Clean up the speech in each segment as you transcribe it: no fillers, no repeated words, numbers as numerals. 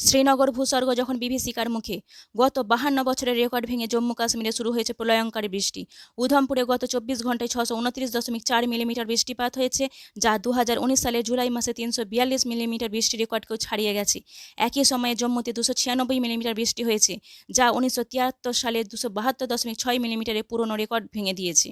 শ্রীনগর ভূস্বর্গ যখন বিভীষিকার মুখে। গত 52 বছরের রেকর্ড ভেঙে জম্মু কাশ্মীরে শুরু হয়েছে প্রলয়ঙ্করী বৃষ্টি। উধমপুরে গত 24 ঘন্টায় 629.4 মিলিমিটার বৃষ্টিপাত হয়েছে, যা 2019 সালের জুলাই মাসে 342 মিলিমিটার বৃষ্টি রেকর্ডকেও ছাড়িয়ে গেছে। একই সময়ে জম্মুতে 296 মিলিমিটার বৃষ্টি হয়েছে, যা 1973 সালে 272.6 মিলিমিটারের পুরনো রেকর্ড ভেঙে দিয়েছে।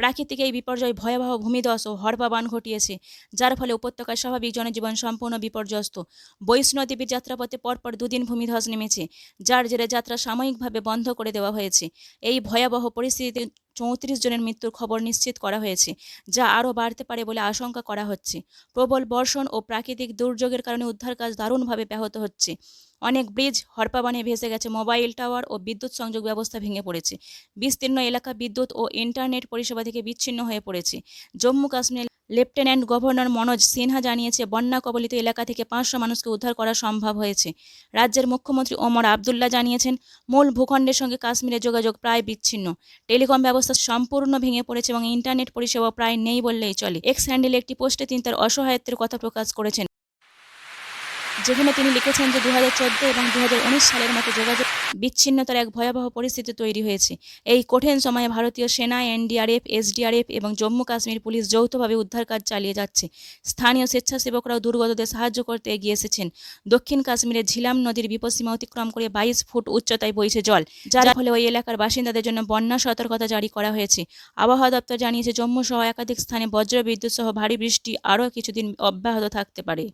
প্রাকৃতিক এই বিপর্যয় ভয়াবহ ভূমিধস ও হড়পাবান ঘটিয়েছে, যার ফলে উপত্যকার স্বাভাবিক জনজীবন সম্পূর্ণ বিপর্যস্ত। বৈষ্ণোদেবীর যাত্রাপথে পরপর দুদিন ভূমিধস নেমেছে, যার জেরে যাত্রা সাময়িকভাবে বন্ধ করে দেওয়া হয়েছে। এই ভয়াবহ পরিস্থিতিতে 34 জনের মৃত্যুর খবর নিশ্চিত করা হয়েছে, যা আরও বাড়তে পারে বলে আশঙ্কা করা হচ্ছে। প্রবল বর্ষণ ও প্রাকৃতিক দুর্যোগের কারণে উদ্ধার কাজ দারুণভাবে ব্যাহত হচ্ছে। অনেক ব্রিজ হড়পাবানে ভেসে গেছে, মোবাইল টাওয়ার ও বিদ্যুৎ সংযোগ ব্যবস্থা ভেঙে পড়েছে। বিস্তীর্ণ এলাকা বিদ্যুৎ ও ইন্টারনেট পরিষেবা থেকে বিচ্ছিন্ন হয়ে পড়েছে। জম্মু কাশ্মীর লেফটেন্যান্ট গভর্নর মনোজ সিনহা জানিয়েছে, বন্যা কবলিত এলাকা থেকে 500 মানুষকে উদ্ধার করা সম্ভব হয়েছে। রাজ্যের মুখ্যমন্ত্রী ওমর আবদুল্লা জানিয়েছেন, মূল ভূখণ্ডের সঙ্গে কাশ্মীরের যোগাযোগ প্রায় বিচ্ছিন্ন। টেলিকম ব্যবস্থা সম্পূর্ণ ভেঙে পড়েছে এবং ইন্টারনেট পরিষেবা প্রায় নেই বললেই চলে। এক্স হ্যান্ডেলে একটি পোস্টে তিনি তার অসহায়ত্বের কথা প্রকাশ করেছেন, যেখানে তিনি লিখেছেন যে 2014 এবং 2019 সালের মতো যোগাযোগ বিচ্ছিন্নতার এক ভয়াবহ পরিস্থিতি তৈরি হয়েছে। এই কঠিন সময়ে ভারতীয় সেনা, এনডিআরএফ, এসডিআরএফ এবং জম্মু কাশ্মীর পুলিশ যৌথভাবে উদ্ধার কাজ চালিয়ে যাচ্ছে। স্থানীয় স্বেচ্ছাসেবকরাও দুর্গতদের সাহায্য করতে এগিয়ে এসেছেন। দক্ষিণ কাশ্মীরের ঝিলাম নদীর বিপদসীমা অতিক্রম করে 22 ফুট উচ্চতায় বইছে জল, যার ফলে ওই এলাকার বাসিন্দাদের জন্য বন্যা সতর্কতা জারি করা হয়েছে। আবহাওয়া দপ্তর জানিয়েছে, জম্মু সহ একাধিক স্থানে বজ্রবিদ্যুৎ সহ ভারী বৃষ্টি আরও কিছুদিন অব্যাহত থাকতে পারে।